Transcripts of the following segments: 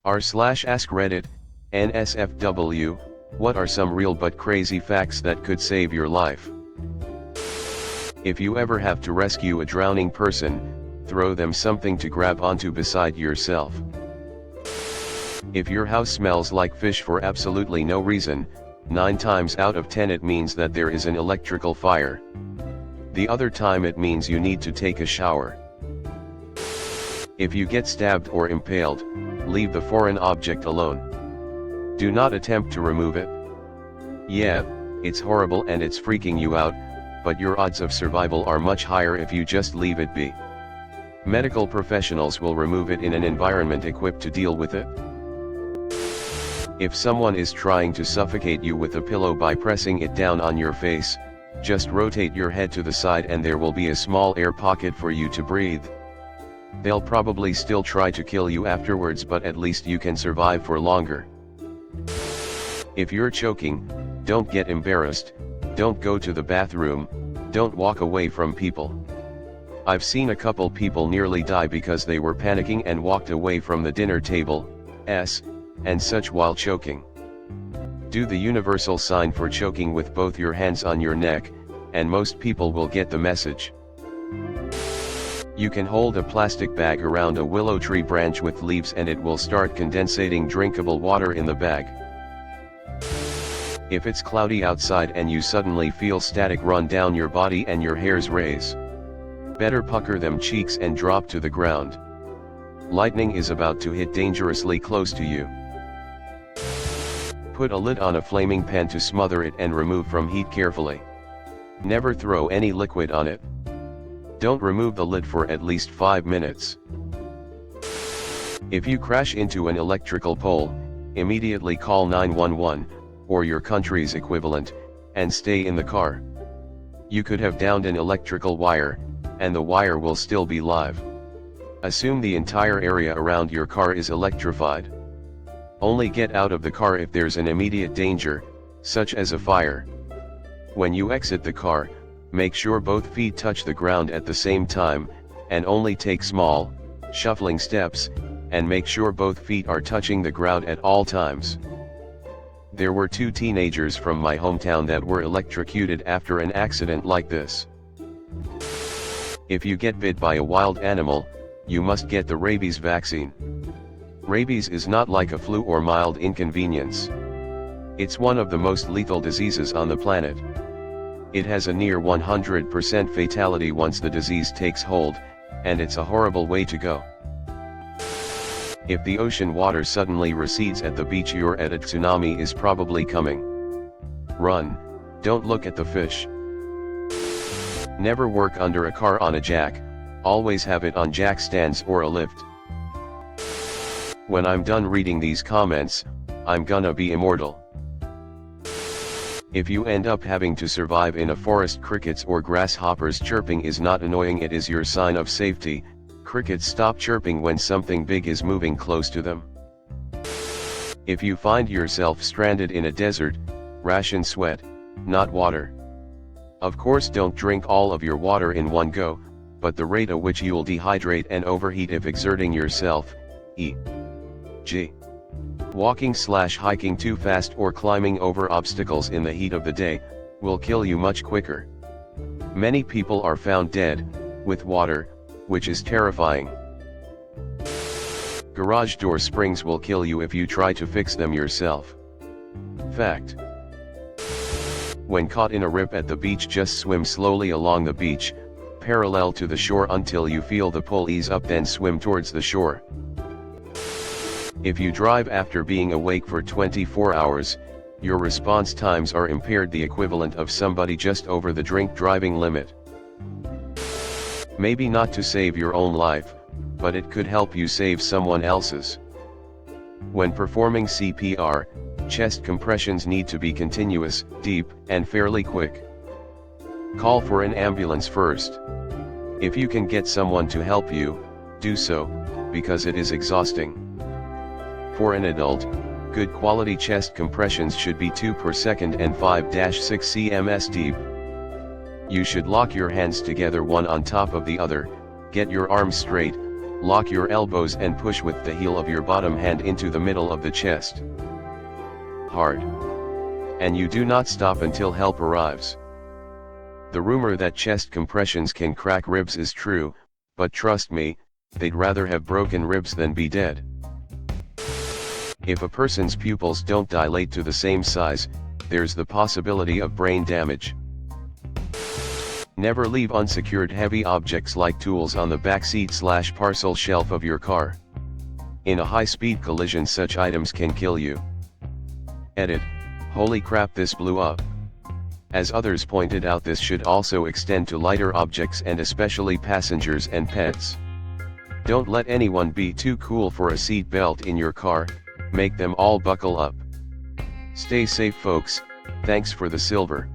r/AskReddit, nsfw, what are some real but crazy facts that could save your life? If you ever have to rescue a drowning person, throw them something to grab onto beside yourself. If your house smells like fish for absolutely no reason, 9 times out of 10 it means that there is an electrical fire. The other time it means you need to take a shower. If you get stabbed or impaled, leave the foreign object alone. Do not attempt to remove it. Yeah, it's horrible and it's freaking you out, but your odds of survival are much higher if you just leave it be. Medical professionals will remove it in an environment equipped to deal with it. If someone is trying to suffocate you with a pillow by pressing it down on your face, just rotate your head to the side and there will be a small air pocket for you to breathe. They'll probably still try to kill you afterwards, but at least you can survive for longer. If you're choking, don't get embarrassed, don't go to the bathroom, don't walk away from people. I've seen a couple people nearly die because they were panicking and walked away from the dinner table, and such while choking. Do the universal sign for choking with both your hands on your neck, and most people will get the message. You can hold a plastic bag around a willow tree branch with leaves and it will start condensating drinkable water in the bag. If it's cloudy outside and you suddenly feel static run down your body and your hairs raise, better pucker them cheeks and drop to the ground. Lightning is about to hit dangerously close to you. Put a lid on a flaming pan to smother it and remove from heat carefully. Never throw any liquid on it. Don't remove the lid for at least 5 minutes. If you crash into an electrical pole, immediately call 911, or your country's equivalent, and stay in the car. You could have downed an electrical wire, and the wire will still be live. Assume the entire area around your car is electrified. Only get out of the car if there's an immediate danger, such as a fire. When you exit the car, make sure both feet touch the ground at the same time, and only take small, shuffling steps, and make sure both feet are touching the ground at all times. There were 2 teenagers from my hometown that were electrocuted after an accident like this. If you get bit by a wild animal, you must get the rabies vaccine. Rabies is not like a flu or mild inconvenience. It's one of the most lethal diseases on the planet. It has a near 100% fatality once the disease takes hold, and it's a horrible way to go. If the ocean water suddenly recedes at the beach, you're at a tsunami is probably coming. Run, don't look at the fish. Never work under a car on a jack, always have it on jack stands or a lift. When I'm done reading these comments, I'm gonna be immortal. If you end up having to survive in a forest, crickets or grasshoppers chirping is not annoying, it is your sign of safety. Crickets stop chirping when something big is moving close to them. If you find yourself stranded in a desert, ration sweat, not water. Of course, don't drink all of your water in one go, but the rate at which you'll dehydrate and overheat if exerting yourself, e.g. walking/hiking too fast or climbing over obstacles in the heat of the day, will kill you much quicker. Many people are found dead, with water, which is terrifying. Garage door springs will kill you if you try to fix them yourself. Fact. When caught in a rip at the beach, just swim slowly along the beach, parallel to the shore until you feel the pull ease up, then swim towards the shore. If you drive after being awake for 24 hours, your response times are impaired, the equivalent of somebody just over the drink driving limit. Maybe not to save your own life, but it could help you save someone else's. When performing CPR, chest compressions need to be continuous, deep, and fairly quick. Call for an ambulance first. If you can get someone to help you, do so, because it is exhausting. For an adult, good quality chest compressions should be 2 per second and 5-6 cms deep. You should lock your hands together one on top of the other, get your arms straight, Lock your elbows and push with the heel of your bottom hand into the middle of the chest. Hard. And you do not stop until help arrives. The rumor that chest compressions can crack ribs is true, but trust me, they'd rather have broken ribs than be dead. If a person's pupils don't dilate to the same size, there's the possibility of brain damage. Never leave unsecured heavy objects like tools on the backseat/parcel shelf of your car. In a high-speed collision, such items can kill you. Edit. Holy crap, this blew up. As others pointed out, this should also extend to lighter objects and especially passengers and pets. Don't let anyone be too cool for a seat belt in your car, make them all buckle up. Stay safe folks, thanks for the silver.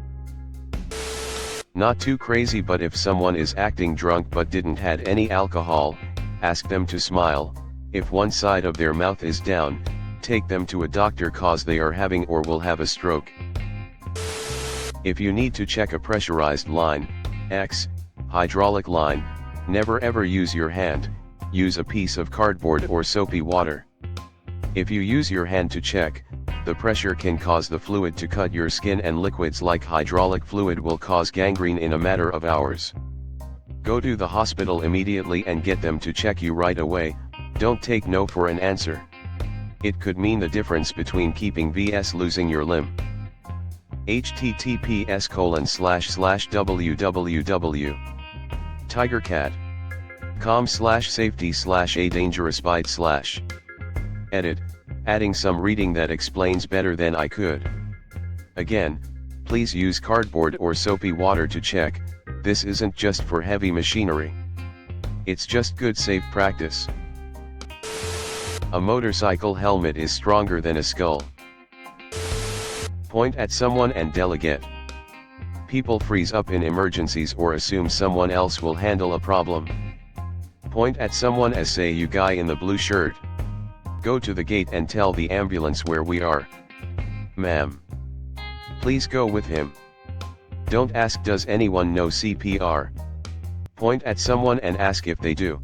Not too crazy, but if someone is acting drunk but didn't had any alcohol, ask them to smile. If one side of their mouth is down, take them to a doctor cause they are having or will have a stroke. If you need to check a pressurized line, hydraulic line, never ever use your hand, use a piece of cardboard or soapy water. If you use your hand to check, the pressure can cause the fluid to cut your skin, and liquids like hydraulic fluid will cause gangrene in a matter of hours. Go to the hospital immediately and get them to check you right away, don't take no for an answer. It could mean the difference between keeping vs losing your limb. https://www.tigercat.com/safety/a dangerous bite/. Edit. Adding some reading that explains better than I could. Again, please use cardboard or soapy water to check. This isn't just for heavy machinery. It's just good safe practice. A motorcycle helmet is stronger than a skull. Point at someone and delegate. People freeze up in emergencies or assume someone else will handle a problem. Point at someone as say you guy in the blue shirt. Go to the gate and tell the ambulance where we are. Ma'am. Please go with him. Don't ask does anyone know CPR. Point at someone and ask if they do.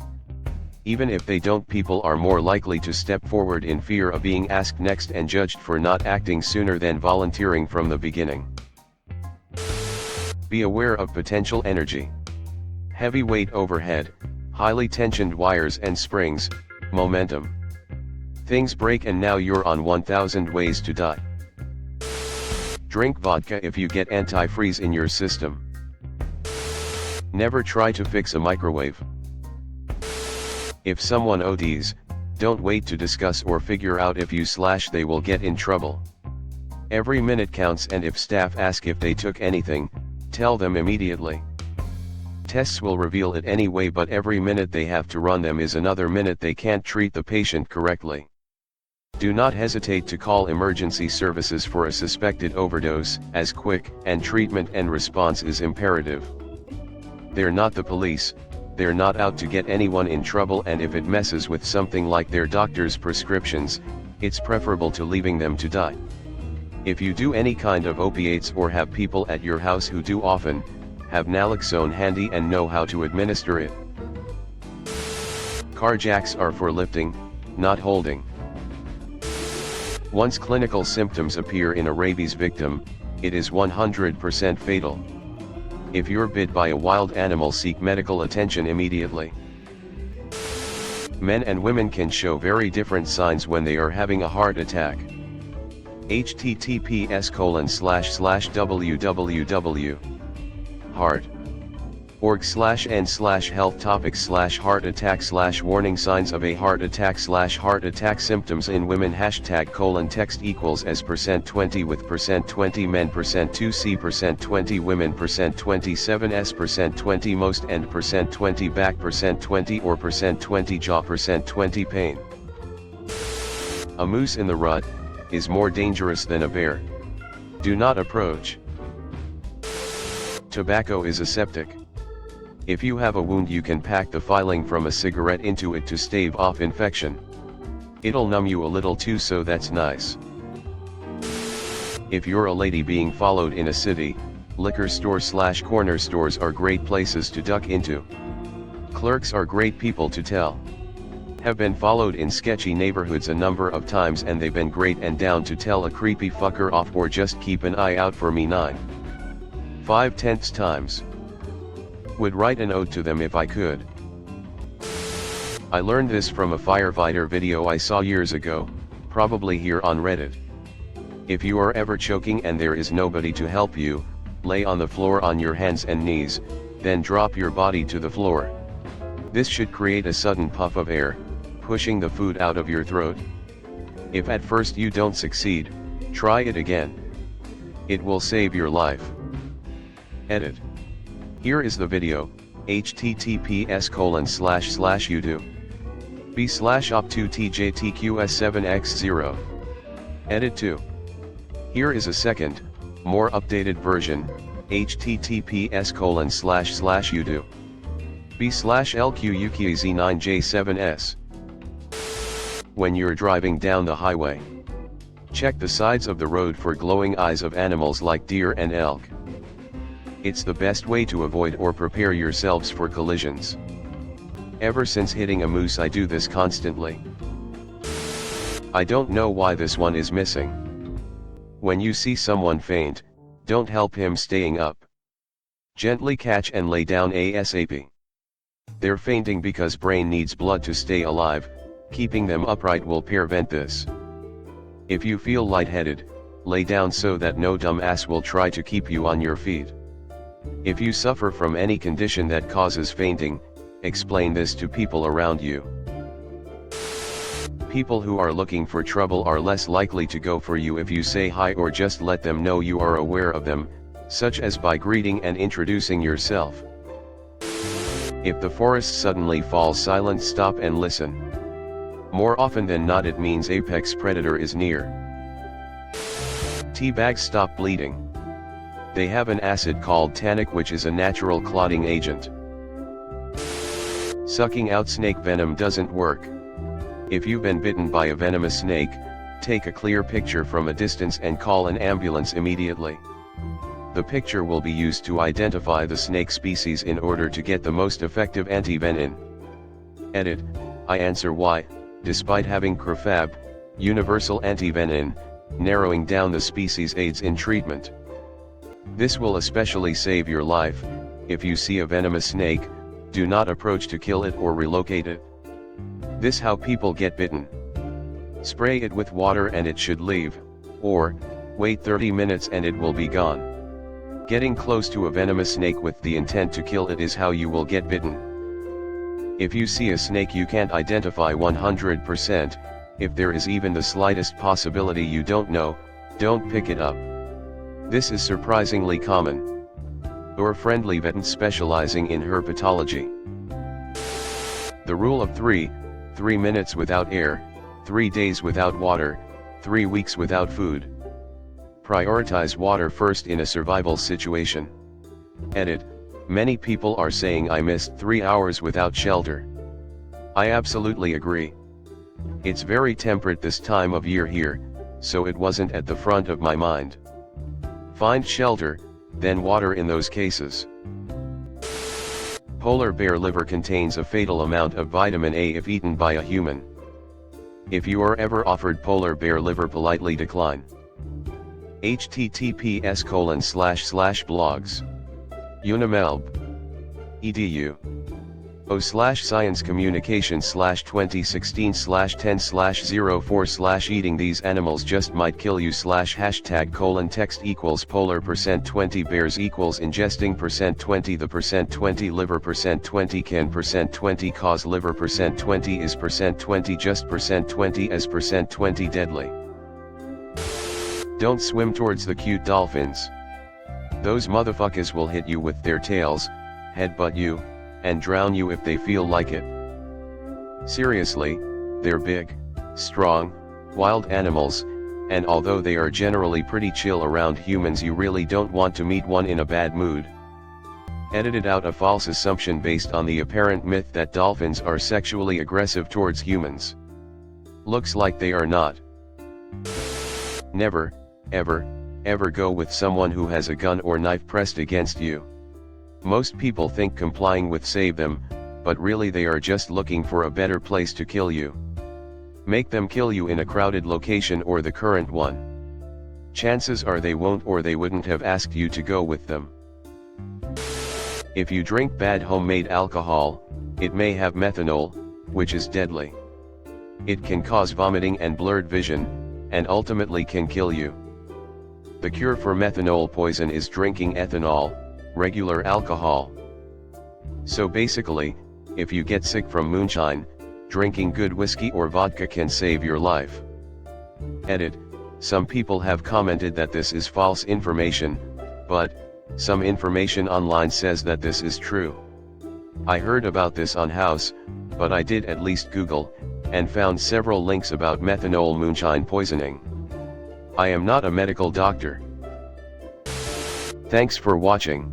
Even if they don't, people are more likely to step forward in fear of being asked next and judged for not acting sooner than volunteering from the beginning. Be aware of potential energy. Heavy weight overhead, highly tensioned wires and springs, momentum. Things break and now you're on 1000 ways to die. Drink vodka if you get antifreeze in your system. Never try to fix a microwave. If someone ODs, don't wait to discuss or figure out if they will get in trouble. Every minute counts, and if staff ask if they took anything, tell them immediately. Tests will reveal it anyway, but every minute they have to run them is another minute they can't treat the patient correctly. Do not hesitate to call emergency services for a suspected overdose, as quick treatment and response is imperative. They're not the police. They're not out to get anyone in trouble, and if it messes with something like their doctor's prescriptions, it's preferable to leaving them to die. If you do any kind of opiates or have people at your house who do often, have naloxone handy and know how to administer it. Car jacks are for lifting, not holding. Once clinical symptoms appear in a rabies victim, it is 100% fatal. If you're bit by a wild animal, seek medical attention immediately. Men and women can show very different signs when they are having a heart attack. https://www.heart.org/n/health-topics/heart attack/warning signs of a heart attack/heart attack symptoms in women #text equals as %20 with %20 men %2c %20 women %27 s %20 most and %20 back %20 or %20 jaw %20 pain. A moose in the rut is more dangerous than a bear. Do not approach. Tobacco is aseptic. If you have a wound, you can pack the filing from a cigarette into it to stave off infection. It'll numb you a little too, so that's nice. If you're a lady being followed in a city, liquor store/corner stores are great places to duck into. Clerks are great people to tell. Have been followed in sketchy neighborhoods a number of times and they've been great and down to tell a creepy fucker off or just keep an eye out for me 9/5 times. Would write an ode to them if I could. I learned this from a firefighter video I saw years ago, probably here on Reddit. If you are ever choking and there is nobody to help you, lay on the floor on your hands and knees, then drop your body to the floor. This should create a sudden puff of air, pushing the food out of your throat. If at first you don't succeed, try it again. It will save your life. Edit. Here is the video, https://youtube.b/op2tjtqs7x0. Edit 2. Here is a second, more updated version, https://youtube.b/lqukz9j7s. When you're driving down the highway, check the sides of the road for glowing eyes of animals like deer and elk. It's the best way to avoid or prepare yourselves for collisions. Ever since hitting a moose I do this constantly. I don't know why this one is missing. When you see someone faint, don't help him staying up. Gently catch and lay down ASAP. They're fainting because brain needs blood to stay alive, keeping them upright will prevent this. If you feel lightheaded, lay down so that no dumbass will try to keep you on your feet. If you suffer from any condition that causes fainting, explain this to people around you. People who are looking for trouble are less likely to go for you if you say hi or just let them know you are aware of them, such as by greeting and introducing yourself. If the forest suddenly falls silent, stop and listen. More often than not it means apex predator is near. Tea bags stop bleeding. They have an acid called tannic which is a natural clotting agent. Sucking out snake venom doesn't work. If you've been bitten by a venomous snake, take a clear picture from a distance and call an ambulance immediately. The picture will be used to identify the snake species in order to get the most effective anti-venom. Edit. I answer why, despite having CRFAB, universal anti-venom, narrowing down the species aids in treatment. This will especially save your life. If you see a venomous snake, do not approach to kill it or relocate it. This how people get bitten. Spray it with water and it should leave, or wait 30 minutes and it will be gone. Getting close to a venomous snake with the intent to kill it is how you will get bitten. If you see a snake you can't identify 100%, if there is even the slightest possibility you don't know, don't pick it up. This is surprisingly common. Or friendly vet specializing in herpetology. The rule of 3 minutes without air, 3 days without water, 3 weeks without food. Prioritize water first in a survival situation. Edit. Many people are saying I missed 3 hours without shelter. I absolutely agree. It's very temperate this time of year here, so it wasn't at the front of my mind. Find shelter, then water in those cases. Polar bear liver contains a fatal amount of vitamin A if eaten by a human. If you are ever offered polar bear liver, politely decline. https://blogs. unimelb.edu. o/science communication/2016/10/04/ eating these animals just might kill you #text equals polar %20 bears equals ingesting %20 the %20 liver %20 can %20 cause liver %20 is %20 just %20 as %20 deadly. Don't swim towards the cute dolphins. Those motherfuckers will hit you with their tails, headbutt you, and drown you if they feel like it. Seriously, they're big, strong, wild animals, and although they are generally pretty chill around humans, you really don't want to meet one in a bad mood. Edited out a false assumption based on the apparent myth that dolphins are sexually aggressive towards humans. Looks like they are not. Never, ever go with someone who has a gun or knife pressed against you. Most people think complying with save them, but really they are just looking for a better place to kill you. Make them kill you in a crowded location or the current one. Chances are they won't, or they wouldn't have asked you to go with them. If you drink bad homemade alcohol, it may have methanol, which is deadly. It can cause vomiting and blurred vision, and ultimately can kill you. The cure for methanol poison is drinking ethanol, regular alcohol. So basically, if you get sick from moonshine, drinking good whiskey or vodka can save your life. Edit: some people have commented that this is false information, but some information online says that this is true. I heard about this on House, but I did at least Google, and found several links about methanol moonshine poisoning. I am not a medical doctor. Thanks for watching.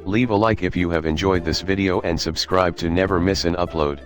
Leave a like if you have enjoyed this video and subscribe to never miss an upload.